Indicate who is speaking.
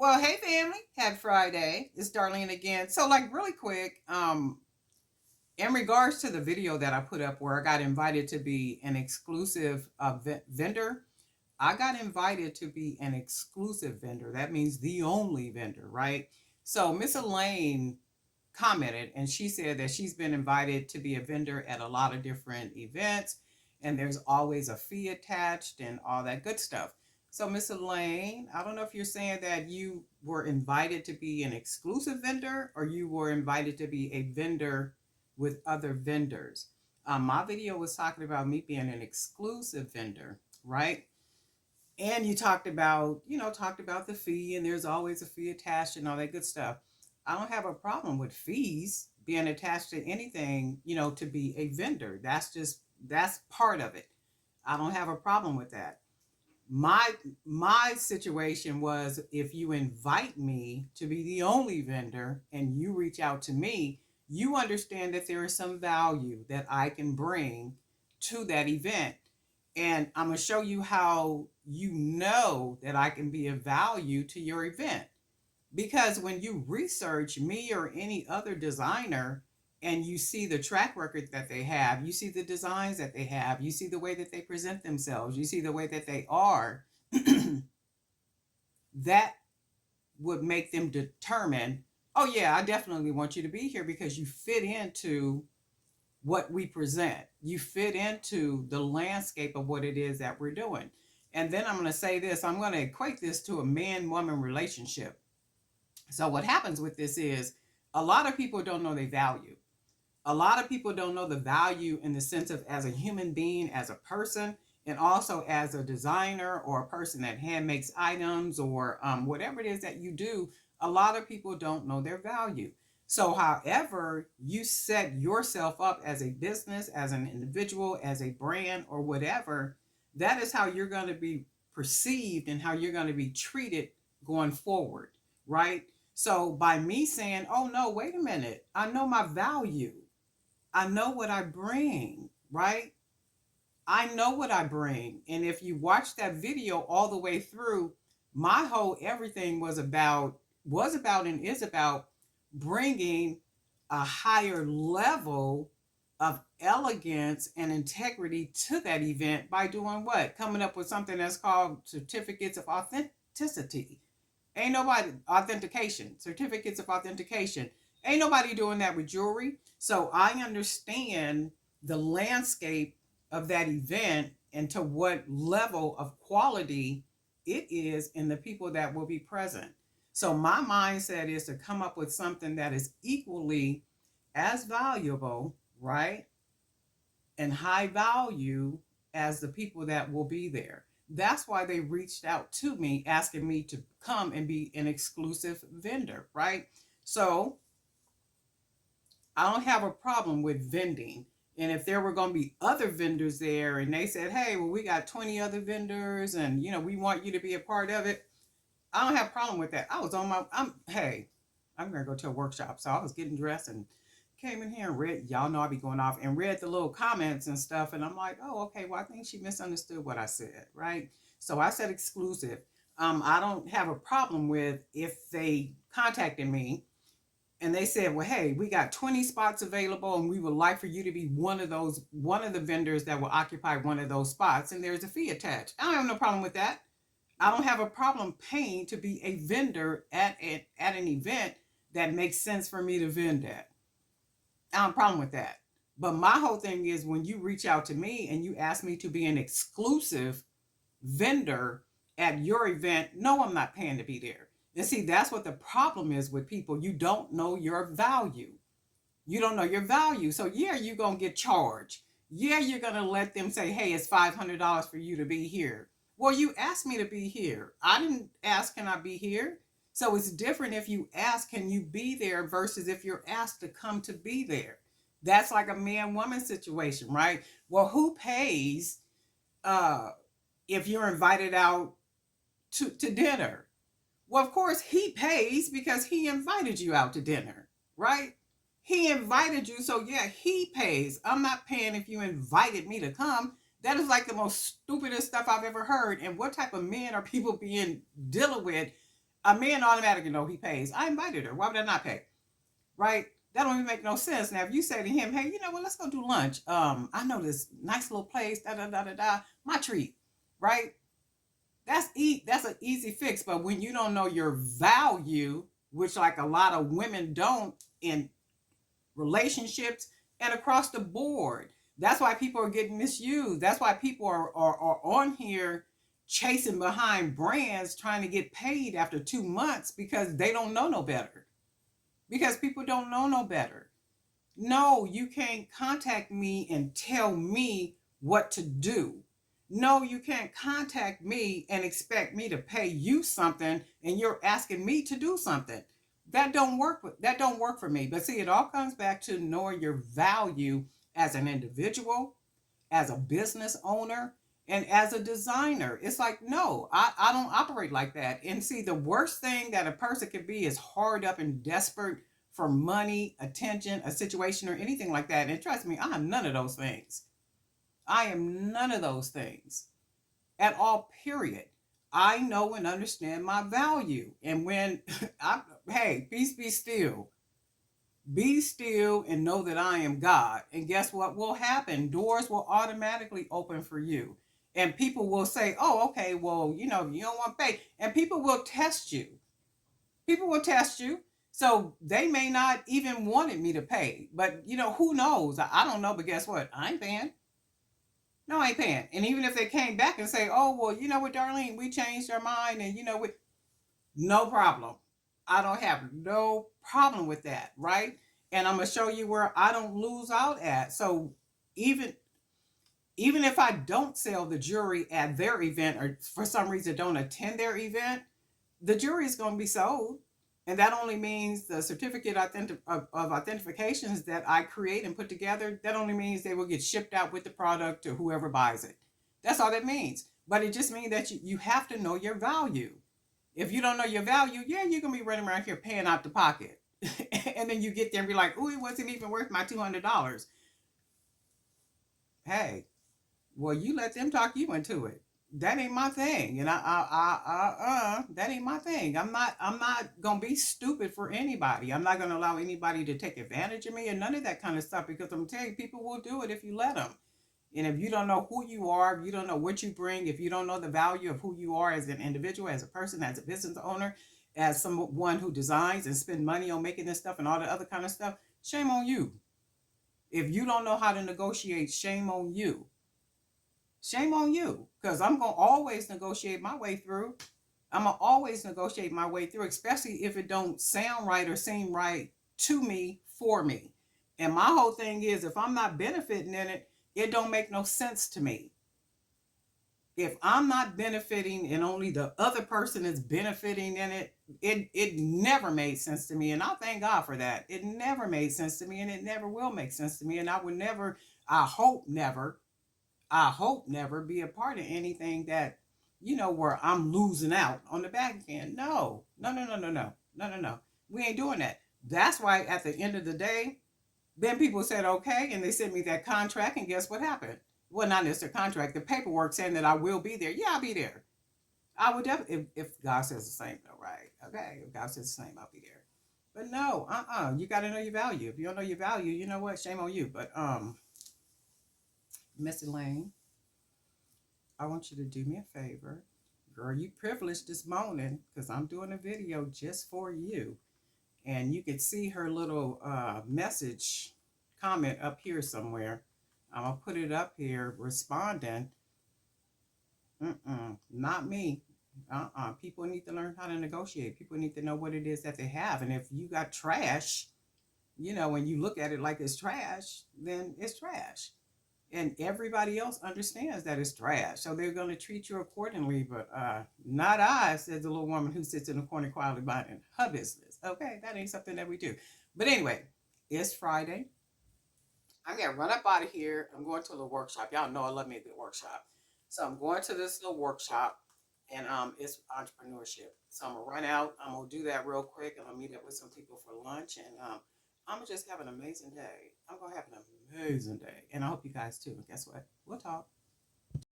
Speaker 1: Well, hey family, happy Friday. It's Darlene again. So, like, really quick, in regards to the video that I put up where I got invited to be an exclusive vendor, I got invited to be an exclusive vendor. That means the only vendor, right? So, Miss Elaine commented and she said that she's been invited to be a vendor at a lot of different events and there's always a fee attached and all that good stuff. So Miss Elaine, I don't know if you're saying that you were invited to be an exclusive vendor or you were invited to be a vendor with other vendors. My video was talking about me being an exclusive vendor, right? And you talked about the fee and there's always a fee attached and all that good stuff. I don't have a problem with fees being attached to anything, to be a vendor. That's part of it. I don't have a problem with that. My situation was, if you invite me to be the only vendor and you reach out to me, you understand that there is some value that I can bring to that event. And I'm going to show you how you know that I can be of value to your event. Because when you research me or any other designer and you see the track record that they have, you see the designs that they have, you see the way that they present themselves, you see the way that they are, that would make them determine, oh, yeah, I definitely want you to be here because you fit into what we present. You fit into the landscape of what it is that we're doing. And then I'm going to say this, I'm going to equate this to a man-woman relationship. So what happens with this is a lot of people don't know their value. A lot of people don't know the value in the sense of as a human being, as a person, and also as a designer or a person that hand makes items or whatever it is that you do. A lot of people don't know their value. So, however, you set yourself up as a business, as an individual, as a brand, or whatever, that is how you're going to be perceived and how you're going to be treated going forward, right? So, by me saying, oh, no, wait a minute, I know my value, I know what I bring, right? I know what I bring. And if you watch that video all the way through, my whole everything was about and is about bringing a higher level of elegance and integrity to that event by doing what? Coming up with something that's called certificates of authenticity. Ain't nobody authentication, certificates of authentication. Ain't nobody doing that with jewelry. So I understand the landscape of that event and to what level of quality it is in the people that will be present. So my mindset is to come up with something that is equally as valuable, right? And high value as the people that will be there. That's why they reached out to me asking me to come and be an exclusive vendor, right? So I don't have a problem with vending. And if there were going to be other vendors there and they said, hey, well, we got 20 other vendors and, we want you to be a part of it, I don't have a problem with that. Hey, I'm going to go to a workshop. So I was getting dressed and came in here and read, y'all know I be going off and read the little comments and stuff. And I'm like, oh, okay, well, I think she misunderstood what I said, right? So I said exclusive. I don't have a problem with if they contacted me and they said, well, hey, we got 20 spots available and we would like for you to be one of the vendors that will occupy one of those spots. And there's a fee attached. I don't have no problem with that. I don't have a problem paying to be a vendor at an event that makes sense for me to vend at. I don't have a problem with that. But my whole thing is when you reach out to me and you ask me to be an exclusive vendor at your event, no, I'm not paying to be there. And see, that's what the problem is with people. You don't know your value. You don't know your value. So, yeah, you're going to get charged. Yeah, you're going to let them say, hey, it's $500 for you to be here. Well, you asked me to be here. I didn't ask, can I be here? So it's different if you ask, can you be there versus if you're asked to come to be there. That's like a man-woman situation, right? Well, who pays if you're invited out to dinner? Well, of course, he pays because he invited you out to dinner, right? He invited you, so yeah, he pays. I'm not paying if you invited me to come. That is like the most stupidest stuff I've ever heard. And what type of men are people being dealing with A man automatically know he pays. I invited her. Why would I not pay? Right? That don't even make no sense. Now, if you say to him, hey, you know what, let's go do lunch. I know this nice little place, da da da da da, my treat, right? That's an easy fix. But when you don't know your value, which like a lot of women don't in relationships and across the board, that's why people are getting misused. That's why people are on here chasing behind brands trying to get paid after 2 months because they don't know no better. Because people don't know no better. No, you can't contact me and tell me what to do. No, you can't contact me and expect me to pay you something and you're asking me to do something. That don't work for me. But see, it all comes back to knowing your value as an individual, as a business owner, and as a designer. It's like, no, I don't operate like that. And see, the worst thing that a person can be is hard up and desperate for money, attention, a situation, or anything like that. And trust me, I am none of those things. I am none of those things at all, period. I know and understand my value. And when hey, peace be still. Be still and know that I am God. And guess what will happen? Doors will automatically open for you. And people will say, oh, okay, well, you know, you don't want to pay. And people will test you. People will test you. So they may not even wanted me to pay. But, you know, who knows? I don't know. But guess what? I ain't paying. No, I ain't paying. And even if they came back and say, oh, well, you know what, Darlene, we changed our mind. And, you know, no problem. I don't have no problem with that, right? And I'm gonna show you where I don't lose out at. So even even if I don't sell the jewelry at their event or for some reason don't attend their event, the jewelry is going to be sold. And that only means the certificate of authentications that I create and put together, that only means they will get shipped out with the product to whoever buys it. That's all that means. But it just means that you have to know your value. If you don't know your value, yeah, you're gonna be running around here paying out the pocket. And then you get there and be like, oh, it wasn't even worth my $200. Hey, well, you let them talk you into it. That ain't my thing. And that ain't my thing. I'm not gonna be stupid for anybody. I'm not gonna allow anybody to take advantage of me and none of that kind of stuff because I'm telling you, people will do it if you let them. And if you don't know who you are, if you don't know what you bring, if you don't know the value of who you are as an individual, as a person, as a business owner, as someone who designs and spend money on making this stuff and all the other kind of stuff, shame on you. If you don't know how to negotiate, shame on you. Shame on you. Because I'm going to always negotiate my way through. I'm going to always negotiate my way through, especially if it don't sound right or seem right to me, for me. And my whole thing is if I'm not benefiting in it, it don't make no sense to me. If I'm not benefiting and only the other person is benefiting in it, it never made sense to me. And I thank God for that. It never made sense to me and it never will make sense to me. And I would never, I hope never be a part of anything that, you know, where I'm losing out on the back end. No, no, no, no, no, no, no, no, no. We ain't doing that. That's why at the end of the day, then people said, okay, and they sent me that contract, and guess what happened? Well, not necessarily contract, the paperwork saying that I will be there. Yeah, I'll be there. I would definitely, if God says the same, though, right? Okay, if God says the same, I'll be there. But no, you got to know your value. If you don't know your value, you know what? Shame on you. But Missy Lane, I want you to do me a favor. Girl, you privileged this morning because I'm doing a video just for you. And you can see her little message comment up here somewhere. I'm gonna put it up here responding. Not me. People need to learn how to negotiate. People need to know what it is that they have. And if you got trash, you know, when you look at it like it's trash, then it's trash. And everybody else understands that it's trash. So they're going to treat you accordingly. But not I, says the little woman who sits in the corner quietly minding her business. Okay, that ain't something that we do. But anyway, it's Friday. I'm gonna run up out of here. I'm going to a little workshop. Y'all know I love me a good workshop. So I'm going to this little workshop and it's entrepreneurship. So I'm gonna run out. I'm gonna do that real quick and I'll meet up with some people for lunch and I'm gonna just have an amazing day. I'm gonna have an amazing day. And I hope you guys too. And guess what? We'll talk.